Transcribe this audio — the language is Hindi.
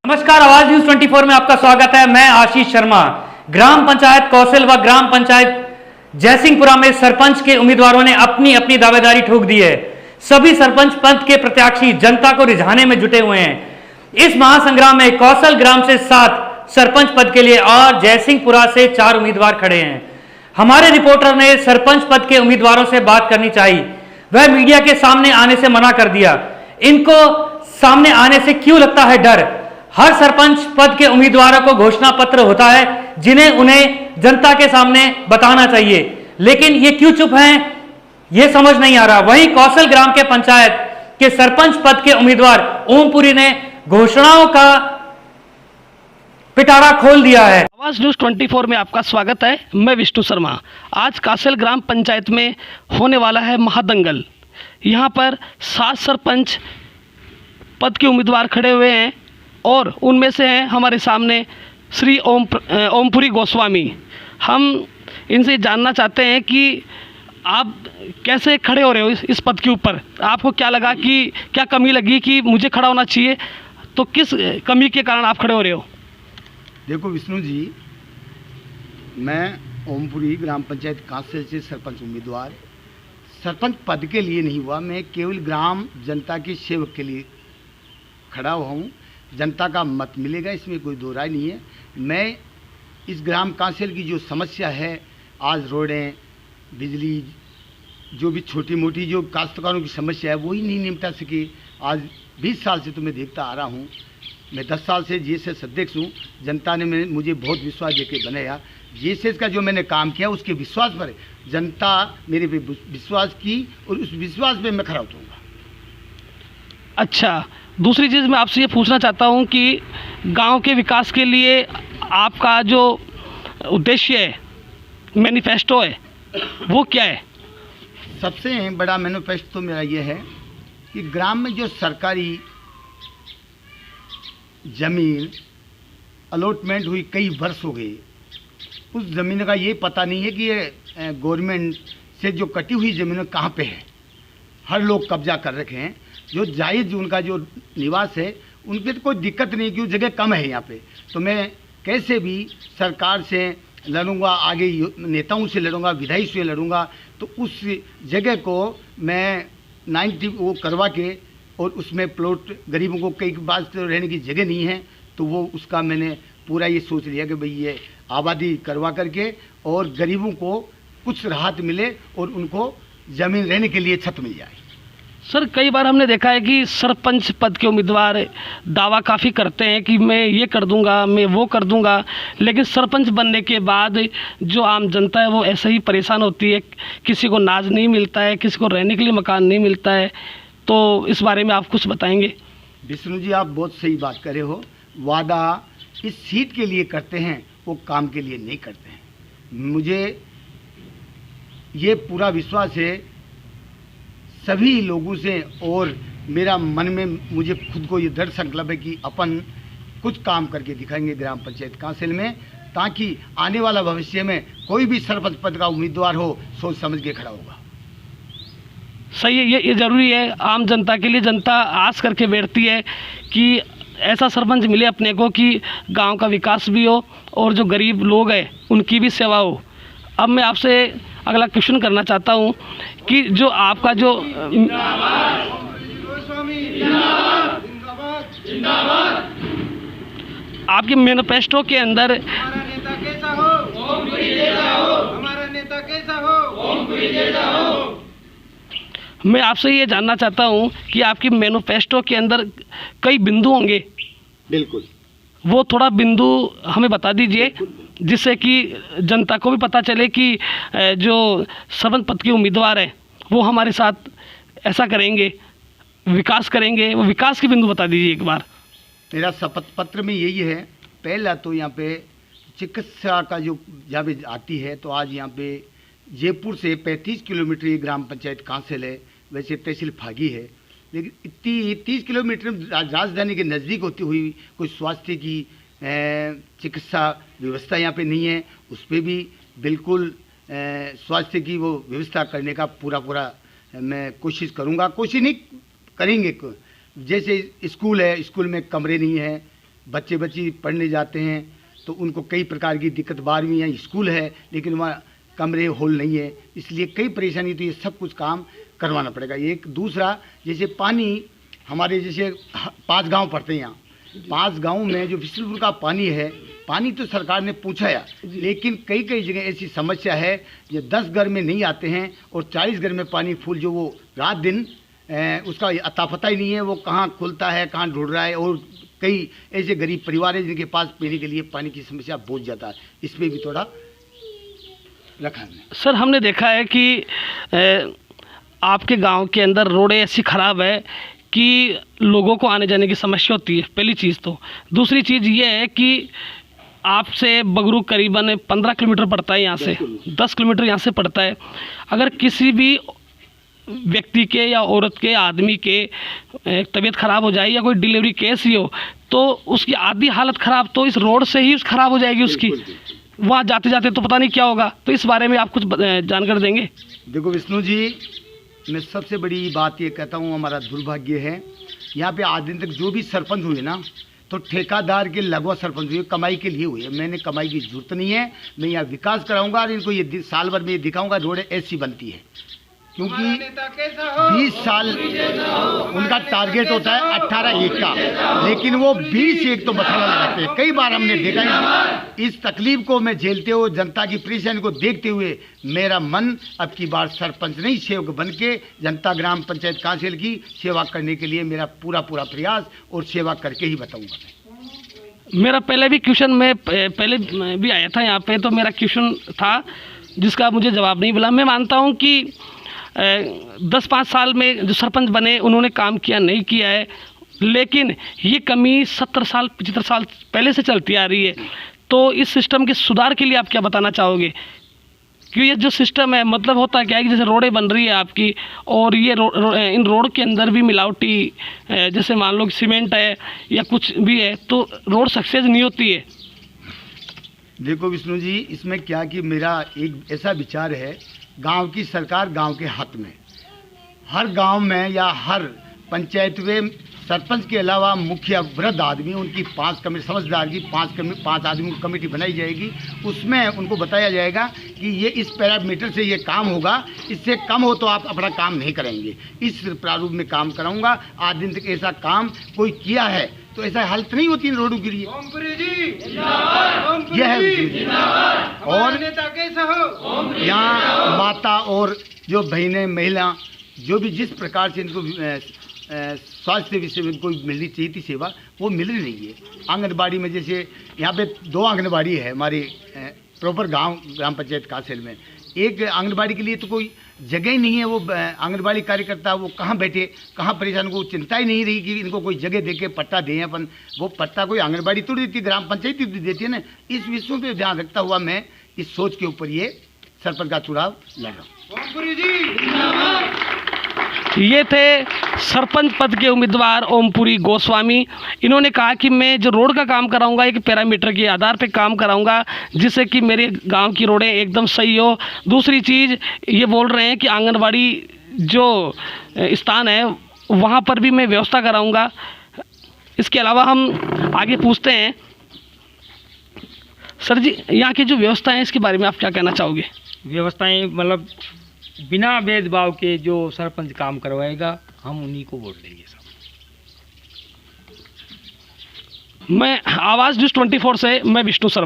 नमस्कार, आवाज न्यूज 24 में आपका स्वागत है। मैं आशीष शर्मा। ग्राम पंचायत कौशल व ग्राम पंचायत जयसिंहपुरा में सरपंच के उम्मीदवारों ने अपनी अपनी दावेदारी ठोक दी है। सभी सरपंच पद के प्रत्याशी जनता को रिझाने में जुटे हुए हैं। इस महासंग्राम में कौशल ग्राम से 7 सरपंच पद के लिए और जयसिंहपुरा से 4 उम्मीदवार खड़े हैं। हमारे रिपोर्टर ने सरपंच पद के उम्मीदवारों से बात करनी चाहिए, वह मीडिया के सामने आने से मना कर दिया। इनको सामने आने से क्यों लगता है डर? हर सरपंच पद के उम्मीदवारों को घोषणा पत्र होता है जिन्हें उन्हें जनता के सामने बताना चाहिए, लेकिन ये क्यों चुप हैं ये समझ नहीं आ रहा। वहीं कौशल ग्राम के पंचायत के सरपंच पद के उम्मीदवार ओमपुरी ने घोषणाओं का पिटारा खोल दिया है। आवाज न्यूज 24 में आपका स्वागत है। मैं विष्णु शर्मा। आज कौशल ग्राम पंचायत में होने वाला है महादंगल। यहाँ पर 7 सरपंच पद के उम्मीदवार खड़े हुए हैं और उनमें से हैं हमारे सामने श्री ओमपुरी गोस्वामी। हम इनसे जानना चाहते हैं कि आप कैसे खड़े हो रहे हो इस पद के ऊपर। आपको क्या लगा कि क्या कमी लगी कि मुझे खड़ा होना चाहिए, तो किस कमी के कारण आप खड़े हो रहे हो? देखो विष्णु जी, मैं ओमपुरी ग्राम पंचायत कांसेल से सरपंच उम्मीदवार सरपंच पद के लिए नहीं हुआ। मैं केवल ग्राम जनता के सेवक के लिए खड़ा हुआ हूँ। जनता का मत मिलेगा, इसमें कोई दो राय नहीं है। मैं इस ग्राम कांसेल की जो समस्या है, आज रोडें, बिजली, जो भी छोटी मोटी जो काश्तकारों की समस्या है वही नहीं निपटा सके। आज 20 साल से तो मैं देखता आ रहा हूँ। मैं 10 साल से जीएसएस अध्यक्ष हूँ। जनता ने मुझे बहुत विश्वास देके बनाया। जीएसएस का जो मैंने काम किया उसके विश्वास पर जनता मेरे पे विश्वास की और उस विश्वास पे मैं खड़ा उतरूँगा। अच्छा, दूसरी चीज़ मैं आपसे ये पूछना चाहता हूँ कि गांव के विकास के लिए आपका जो उद्देश्य है, मैनिफेस्टो है, वो क्या है? सबसे बड़ा मैनिफेस्टो तो मेरा ये है कि ग्राम में जो सरकारी ज़मीन अलॉटमेंट हुई कई वर्ष हो गए, उस ज़मीन का ये पता नहीं है कि ये गवर्नमेंट से जो कटी हुई ज़मीन कहाँ पे है। हर लोग कब्जा कर रखे हैं। जो जायज़ उनका जो निवास है उन पर तो कोई दिक्कत नहीं, क्यों जगह कम है यहाँ पे। तो मैं कैसे भी सरकार से लड़ूंगा, आगे नेताओं से लड़ूंगा, विधायी से लड़ूंगा। तो उस जगह को मैं 90 वो करवा के और उसमें प्लॉट, गरीबों को कई बार तो रहने की जगह नहीं है, तो वो उसका मैंने पूरा ये सोच लिया कि भाई ये आबादी करवा करके और गरीबों को कुछ राहत मिले और उनको ज़मीन रहने के लिए छत मिल जाए। सर, कई बार हमने देखा है कि सरपंच पद के उम्मीदवार दावा काफ़ी करते हैं कि मैं ये कर दूंगा, मैं वो कर दूंगा, लेकिन सरपंच बनने के बाद जो आम जनता है वो ऐसे ही परेशान होती है। किसी को नाज नहीं मिलता है, किसी को रहने के लिए मकान नहीं मिलता है। तो इस बारे में आप कुछ बताएंगे? विष्णु जी, आप बहुत सही बात करे हो। वादा इस सीट के लिए करते हैं, वो काम के लिए नहीं करते हैं। मुझे ये पूरा विश्वास है सभी लोगों से, और मेरा मन में मुझे खुद को ये दृढ़ संकल्प है कि अपन कुछ काम करके दिखाएंगे ग्राम पंचायत काउंसिल में, ताकि आने वाला भविष्य में कोई भी सरपंच पद का उम्मीदवार हो सोच समझ के खड़ा होगा। सही है, ये ज़रूरी है आम जनता के लिए। जनता आस करके बैठती है कि ऐसा सरपंच मिले अपने को कि गांव का विकास भी हो और जो गरीब लोग हैं उनकी भी सेवा हो। अब मैं आपसे अगला क्वेश्चन करना चाहता हूं कि जो आपका जो आपके मैनिफेस्टो के अंदर हमारा नेता कैसा हो, ओमपुरी जैसा हो, हमारा नेता कैसा हो, ओमपुरी जैसा हो। मैं आपसे ये जानना चाहता हूँ कि आपकी मैनिफेस्टो के अंदर कई बिंदु होंगे, बिल्कुल, वो थोड़ा बिंदु हमें बता दीजिए, जिससे कि जनता को भी पता चले कि जो सरपंच पद के उम्मीदवार हैं वो हमारे साथ ऐसा करेंगे, विकास करेंगे। वो विकास के बिंदु बता दीजिए एक बार। मेरा शपथ पत्र में यही है। पहला तो यहाँ पे चिकित्सा का जो जहाँ पे आती है, तो आज यहाँ पे जयपुर से 35 किलोमीटर ये ग्राम पंचायत कांसेल है। वैसे तहसील फागी है, लेकिन इतनी 30 किलोमीटर राजधानी के नज़दीक होती हुई कोई स्वास्थ्य की चिकित्सा व्यवस्था यहाँ पे नहीं है। उस पर भी बिल्कुल स्वास्थ्य की वो व्यवस्था करने का पूरा मैं कोशिश करूँगा। कोशिश नहीं करेंगे, जैसे स्कूल है, स्कूल में कमरे नहीं है, बच्चे पढ़ने जाते हैं तो उनको कई प्रकार की दिक्कत, 12वीं यहाँ स्कूल है लेकिन वहाँ कमरे हॉल नहीं है, इसलिए कई परेशानी, तो ये सब कुछ काम करवाना पड़ेगा। एक दूसरा, जैसे पानी हमारे जैसे 5 गांव पड़ते हैं, यहाँ 5 गांव में जो बिशनपुर का पानी है, पानी तो सरकार ने पूछाया, लेकिन कई जगह ऐसी समस्या है ये 10 घर में नहीं आते हैं और 40 घर में पानी फुल, जो वो रात दिन उसका अता पता ही नहीं है वो कहाँ खुलता है, कहाँ ढूंढ रहा है। और कई ऐसे गरीब परिवार हैं जिनके पास पीने के लिए पानी की समस्या बहुत ज़्यादा है, इसमें भी थोड़ा रखा है। सर, हमने देखा है कि आपके गांव के अंदर रोडें ऐसी ख़राब है कि लोगों को आने जाने की समस्या होती है, पहली चीज़ तो। दूसरी चीज़ ये है कि आपसे बगरू करीबन 15 किलोमीटर पड़ता है, यहाँ से 10 किलोमीटर यहाँ से पड़ता है। अगर किसी भी व्यक्ति के या औरत के, आदमी के तबीयत ख़राब हो जाए या कोई डिलीवरी केस ही हो तो उसकी आधी हालत ख़राब तो इस रोड से ही ख़राब हो जाएगी उसकी, वहाँ जाते जाते तो पता नहीं क्या होगा। तो इस बारे में आप कुछ जानकारी देंगे? देखो विष्णु जी, मैं सबसे बड़ी बात ये कहता हूँ, हमारा दुर्भाग्य है यहाँ पे आज दिन तक जो भी सरपंच हुए ना, तो ठेकेदार के लगवा सरपंच हुए, कमाई के लिए हुए। मैंने कमाई की जरूरत नहीं है, मैं यहाँ विकास कराऊंगा और इनको ये साल भर में ये दिखाऊंगा रोड ऐसी बनती है, क्योंकि 20 साल उनका टारगेट होता है 18-1 का, लेकिन वो 20-1 तो मसाला लगाते हैं। कई बार हमने देखा है। इस तकलीफ को मैं झेलते हुए, जनता की परेशानी को देखते हुए, मेरा मन अब की बार सरपंच नहीं, सेवक बन के जनता ग्राम पंचायत काउंसिल की सेवा करने के लिए मेरा पूरा प्रयास, और सेवा करके ही बताऊंगा। मेरा पहले भी क्वेश्चन, मैं पहले भी आया था यहाँ पे, तो मेरा क्वेश्चन था जिसका मुझे जवाब नहीं मिला। मैं मानता हूँ कि 10-5 साल में जो सरपंच बने उन्होंने काम किया नहीं किया है, लेकिन ये कमी 70 साल 75 साल पहले से चलती आ रही है। तो इस सिस्टम के सुधार के लिए आप क्या बताना चाहोगे? क्योंकि ये जो सिस्टम है, मतलब होता क्या है कि जैसे रोडें बन रही है आपकी, और ये इन रोड के अंदर भी मिलावटी, जैसे मान लो सीमेंट है या कुछ भी है, तो रोड सक्सेस नहीं होती है। देखो विष्णु जी, इसमें क्या कि मेरा एक ऐसा विचार है, गांव की सरकार गांव के हाथ में। हर गांव में या हर पंचायत में सरपंच के अलावा मुखिया, वृद्ध आदमी, उनकी 5 कमेटी, समझदार की 5 आदमी की कमेटी बनाई जाएगी। उसमें उनको बताया जाएगा कि ये इस पैरामीटर से ये काम होगा, इससे कम हो तो आप अपना काम नहीं करेंगे। इस प्रारूप में काम कराऊंगा। आज दिन तक ऐसा काम कोई किया है तो ऐसा हालत नहीं होती रोडों के लिए। यह है। और यहाँ माता और जो बहनें, महिला, जो भी जिस प्रकार से इनको स्वास्थ्य विषय में कोई मिलनी चाहिए थी सेवा, वो मिल रही है। आंगनबाड़ी में जैसे यहाँ पे 2 आंगनबाड़ी है हमारे प्रॉपर ग्राम पंचायत कासेल में। एक आंगनबाड़ी के लिए तो कोई जगह ही नहीं है। वो आंगनबाड़ी कार्यकर्ता वो कहाँ बैठे, कहाँ परेशान, को चिंता ही नहीं रही कि इनको कोई जगह दे के पट्टा दें अपन। वो पट्टा कोई आंगनबाड़ी तो देती, ग्राम पंचायत देती है ना। इस विषयों पे ध्यान रखता हुआ मैं इस सोच के ऊपर ये सरपंच का चुनाव लड़ रहा हूँ। ये थे सरपंच पद के उम्मीदवार ओमपुरी गोस्वामी। इन्होंने कहा कि मैं जो रोड का काम कराऊंगा एक पैरामीटर के आधार पे काम कराऊंगा, जिससे कि मेरे गांव की रोडें एकदम सही हो। दूसरी चीज़ ये बोल रहे हैं कि आंगनबाड़ी जो स्थान है वहाँ पर भी मैं व्यवस्था कराऊंगा। इसके अलावा हम आगे पूछते हैं, सर जी, यहाँ की जो व्यवस्था है इसके बारे में आप क्या कहना चाहोगे? व्यवस्थाएं मतलब बिना भेदभाव के जो सरपंच काम करवाएगा हम उन्हीं को वोट देंगे सब। मैं आवाज़ न्यूज़ 24 से मैं विष्णु शर्मा।